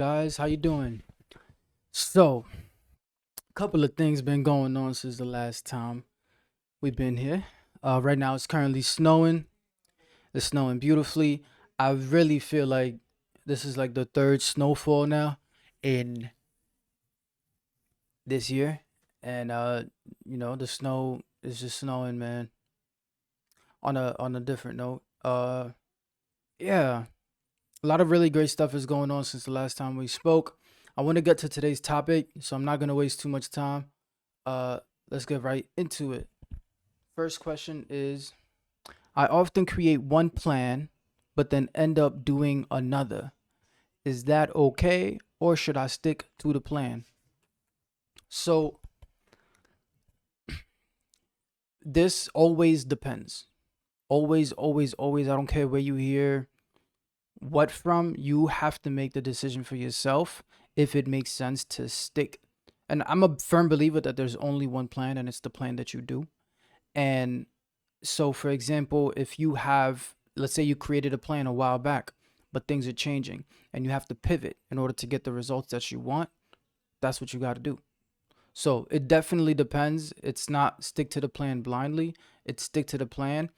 Guys, how you doing? So, a couple of things been going on since the last time we've been here. Right now it's currently snowing. It's snowing beautifully. I really feel like this is like the third snowfall now in this year, and the snow is just snowing, man. On a different note, yeah, a lot of really great stuff is going on since the last time we spoke. I want to get to today's topic, so I'm not gonna waste too much time. Uh, let's get right into it. First question is, I often create one plan, but then end up doing another. Is that okay, or should I stick to the plan? So, this always depends. Always, always, always. I don't care where you hear what from. You have to make the decision for yourself if it makes sense to stick. And I'm a firm believer that there's only one plan, and it's the plan that you do. And so, for example, if you have, let's say you created a plan a while back, but things are changing and you have to pivot in order to get the results that you want, that's what you got to do. So it definitely depends. It's not stick to the plan blindly, it's stick to the plan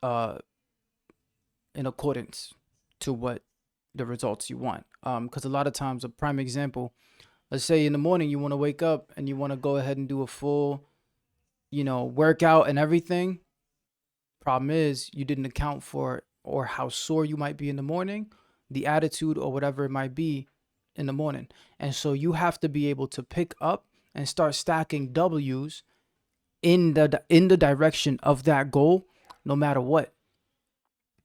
uh, in accordance to what the results you want. Because a lot of times, a prime example, let's say in the morning you want to wake up and you want to go ahead and do a full, workout and everything. Problem is, you didn't account for or how sore you might be in the morning, the attitude or whatever it might be in the morning. And so you have to be able to pick up and start stacking W's in the direction of that goal no matter what.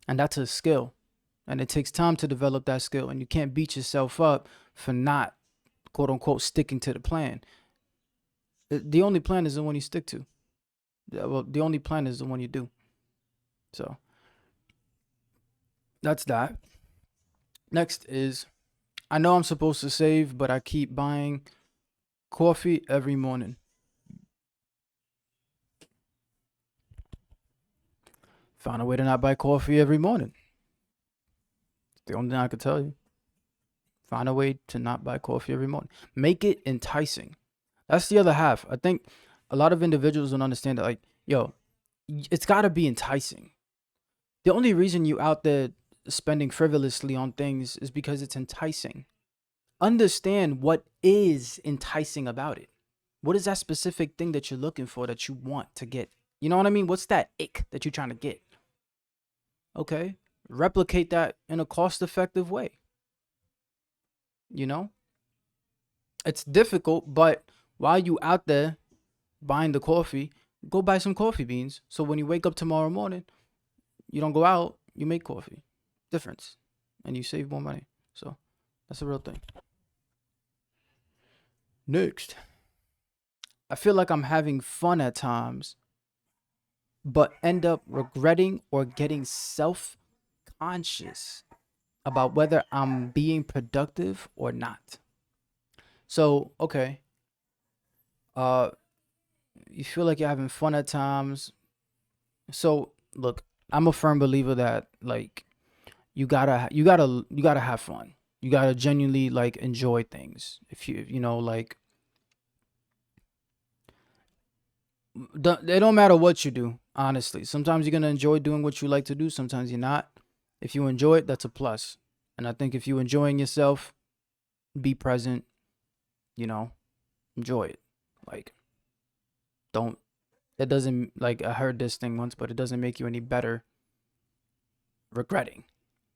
And that's a skill. And it takes time to develop that skill, and you can't beat yourself up for not quote unquote sticking to the plan. The only plan is the one you stick to. Well, the only plan is the one you do. So that's that. Next is, I know I'm supposed to save, but I keep buying coffee every morning. Find a way to not buy coffee every morning. It's the only thing I could tell you. Find a way to not buy coffee every morning. Make it enticing. That's the other half. I think a lot of individuals don't understand that, like, yo, it's got to be enticing. The only reason you out there spending frivolously on things is because it's enticing. Understand what is enticing about it. What is that specific thing that you're looking for that you want to get? You know what I mean? What's that ick that you're trying to get? Okay. Replicate that in a cost effective way. You know? It's difficult, but while you out there buying the coffee, go buy some coffee beans. So when you wake up tomorrow morning, you don't go out, you make coffee. Difference. And you save more money. So that's a real thing. Next. I feel like I'm having fun at times, but end up regretting or getting self conscious about whether I'm being productive or not. So, okay, uh, you feel like you're having fun at times. So, look, I'm a firm believer that like you gotta have fun. You gotta genuinely like enjoy things. If like it don't matter what you do. Honestly, sometimes you're gonna enjoy doing what you like to do. Sometimes you're not. If you enjoy it, that's a plus. And I think if you're enjoying yourself, be present. You know, enjoy it. Like, don't. It doesn't like I heard this thing once, but it doesn't make you any better regretting.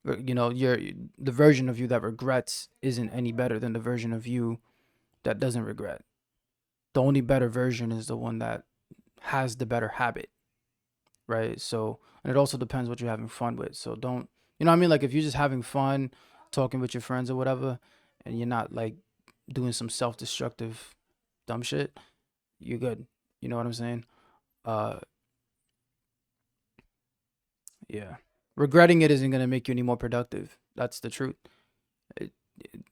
You're the version of you that regrets isn't any better than the version of you that doesn't regret. The only better version is the one that has the better habit, right? So, and it also depends what you're having fun with. So don't, you know what I mean? Like if you're just having fun talking with your friends or whatever, and you're not like doing some self-destructive dumb shit, you're good. You know what I'm saying? Uh, yeah. Regretting it isn't gonna make you any more productive. That's the truth. It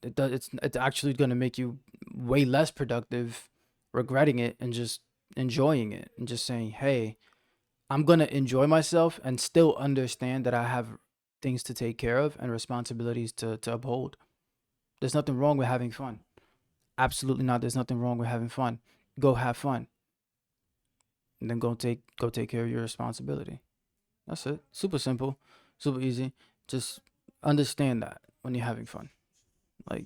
it does. It's actually gonna make you way less productive, regretting it and just enjoying it and just saying, hey, I'm gonna enjoy myself and still understand that I have things to take care of and responsibilities to uphold. There's nothing wrong with having fun. Absolutely not. There's nothing wrong with having fun. Go have fun, and then go take care of your responsibility. That's it. Super simple, super easy. Just understand that when you're having fun. Like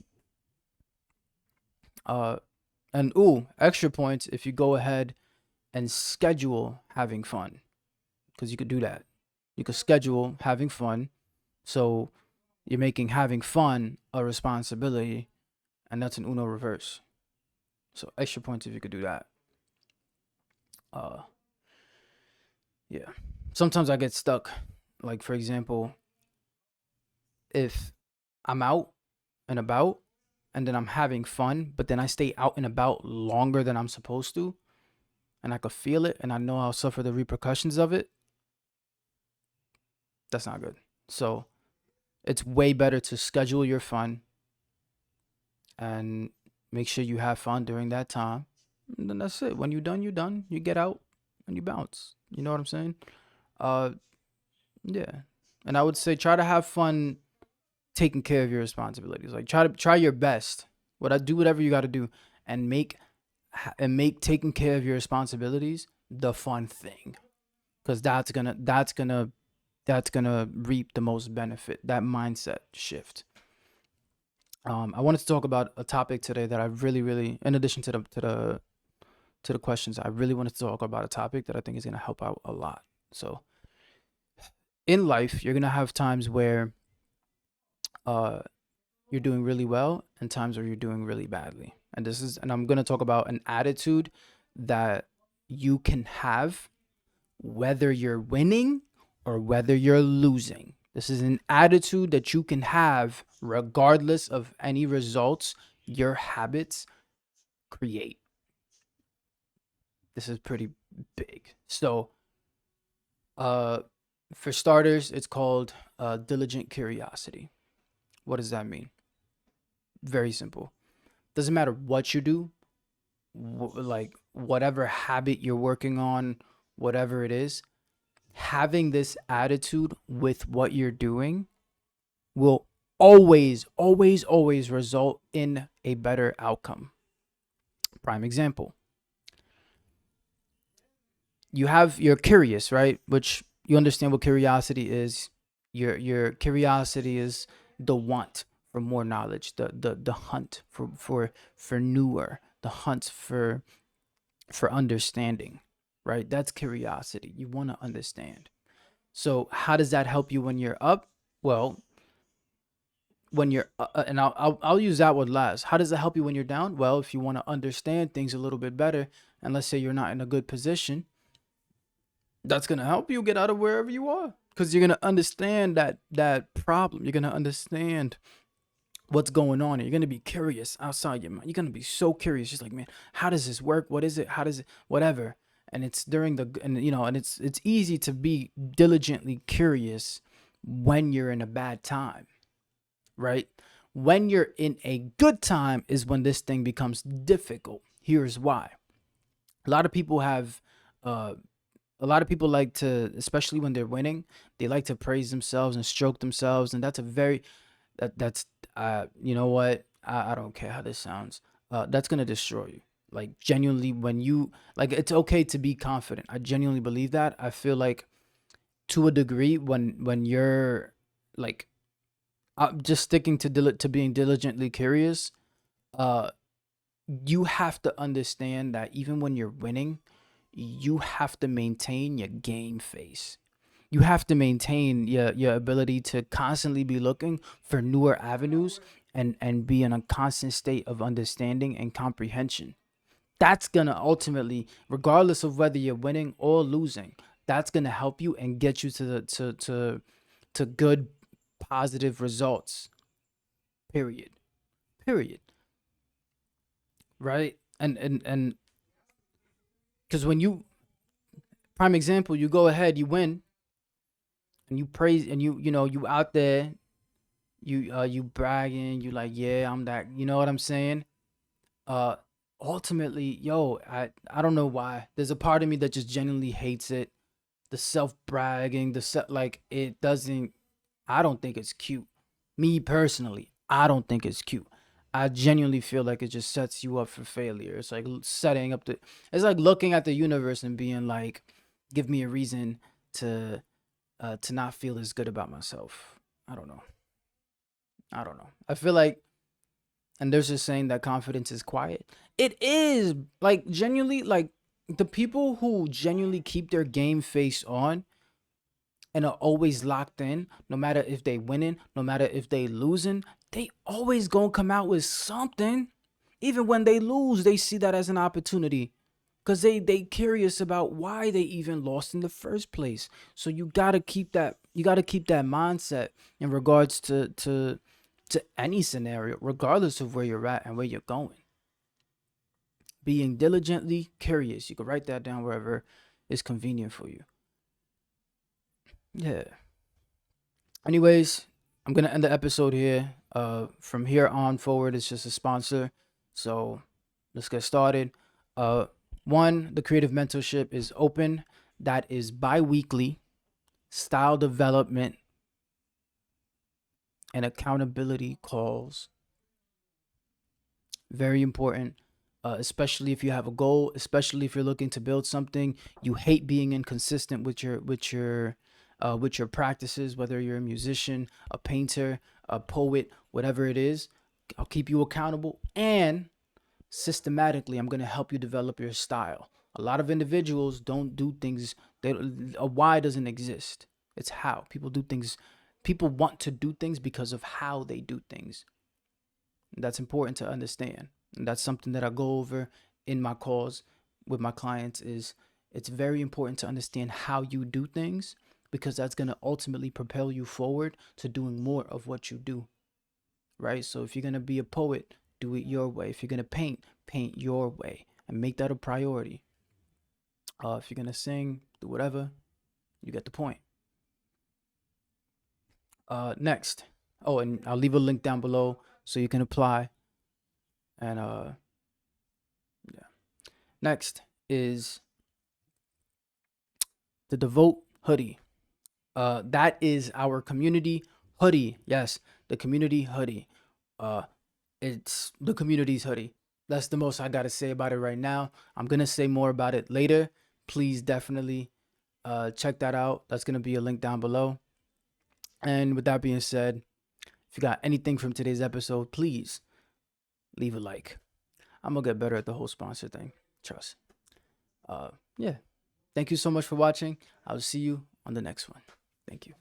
uh and ooh, extra points if you go ahead and schedule having fun, because you could do that. You could schedule having fun, so you're making having fun a responsibility, and that's an Uno reverse. So extra points if you could do that. Uh, yeah. Sometimes I get stuck. Like for example, if I'm out and about and then I'm having fun, but then I stay out and about longer than I'm supposed to, and I could feel it and I know I'll suffer the repercussions of it, that's not good. So it's way better to schedule your fun and make sure you have fun during that time. And then that's it. When you're done, you're done. You get out and you bounce. You know what I'm saying? Uh yeah. And I would say try to have fun taking care of your responsibilities. Like try your best. What I do whatever you got to do and make taking care of your responsibilities the fun thing, cuz that's going to reap the most benefit. That mindset shift. I wanted to talk about a topic today that I really, in addition to the questions, I really wanted to talk about a topic that I think is going to help out a lot. So, in life, you're going to have times where uh you're doing really well and times where you're doing really badly. And I'm going to talk about an attitude that you can have whether you're winning or whether you're losing. This is an attitude that you can have regardless of any results your habits create. This is pretty big. So, uh, for starters, it's called diligent curiosity. What does that mean? Very simple. Doesn't matter what you do, like whatever habit you're working on, whatever it is, having this attitude with what you're doing will always result in a better outcome. Prime example. You're curious, right? Which you understand what curiosity is. Your curiosity is the want for more knowledge, the hunt for newer, the hunt for understanding, right? That's curiosity. You want to understand. So how does that help you when you're up? Well, when you're and I'll use that one last. How does it help you when you're down? Well, if you want to understand things a little bit better, and let's say you're not in a good position, that's gonna help you get out of wherever you are, because you're gonna understand that problem. You're gonna understand what's going on, and you're gonna be curious outside your mind. You're gonna be so curious, just like, man, how does this work? What is it? How does it? Whatever. And it's during the and you know, and it's easy to be diligently curious when you're in a bad time, right? When you're in a good time is when this thing becomes difficult. Here's why. A lot of people have uh a lot of people like to, especially when they're winning, they like to praise themselves and stroke themselves, and that's a very that's you know what? I don't care how this sounds. That's gonna destroy you. Like genuinely, when you like, it's okay to be confident. I genuinely believe that. I feel like to a degree, when you're like just sticking to being diligently curious, uh, you have to understand that even when you're winning, you have to maintain your game face. You have to maintain your ability to constantly be looking for newer avenues and be in a constant state of understanding and comprehension. That's gonna ultimately, regardless of whether you're winning or losing, that's gonna help you and get you to good positive results. Period. Period. Right? And because when you, prime example, you go ahead, you win, and you praise, and you out there, you bragging, you like, yeah, I'm that, you know what I'm saying? Uh Ultimately, yo, I don't know why. There's a part of me that just genuinely hates it. The self bragging, like it doesn't, I don't think it's cute. Me personally, I don't think it's cute. I genuinely feel like it just sets you up for failure. It's like setting up the, it's like looking at the universe and being like, give me a reason to not feel as good about myself. I don't know. I don't know. I feel like, and there's this saying that confidence is quiet. It is, like, genuinely, like, the people who genuinely keep their game face on and are always locked in, no matter if they winning, no matter if they losing, they always gonna come out with something. Even when they lose, they see that as an opportunity, because they curious about why they even lost in the first place. So you gotta keep that mindset in regards to any scenario, regardless of where you're at and where you're going. Being diligently curious. You can write that down wherever is convenient for you. Yeah. Anyways, I'm gonna end the episode here. From here on forward, it's just a sponsor. So let's get started. Uh, One, the creative mentorship is open. That is bi-weekly style development and accountability calls. Very important, especially if you have a goal, especially if you're looking to build something. You hate being inconsistent with your practices, whether you're a musician, a painter, a poet, whatever it is. I'll keep you accountable, and systematically I'm going to help you develop your style. A lot of individuals don't do things, a why doesn't exist. It's how people do things. People want to do things because of how they do things. That's important to understand. And that's something that I go over in my calls with my clients. Is it's very important to understand how you do things, because that's going to ultimately propel you forward to doing more of what you do, right? So if you're going to be a poet, do it your way. If you're going to paint, paint your way and make that a priority. If you're going to sing, do whatever, you get the point. Next. Oh, and I'll leave a link down below so you can apply. And yeah. Next is the Devote hoodie. That is our community hoodie. Yes, the community hoodie. Uh, it's the community's hoodie. That's the most I gotta say about it right now. I'm gonna say more about it later. Please definitely check that out. That's gonna be a link down below. And with that being said, if you got anything from today's episode, please leave a like. I'm gonna get better at the whole sponsor thing. Trust. Yeah. Thank you so much for watching. I'll see you on the next one. Thank you.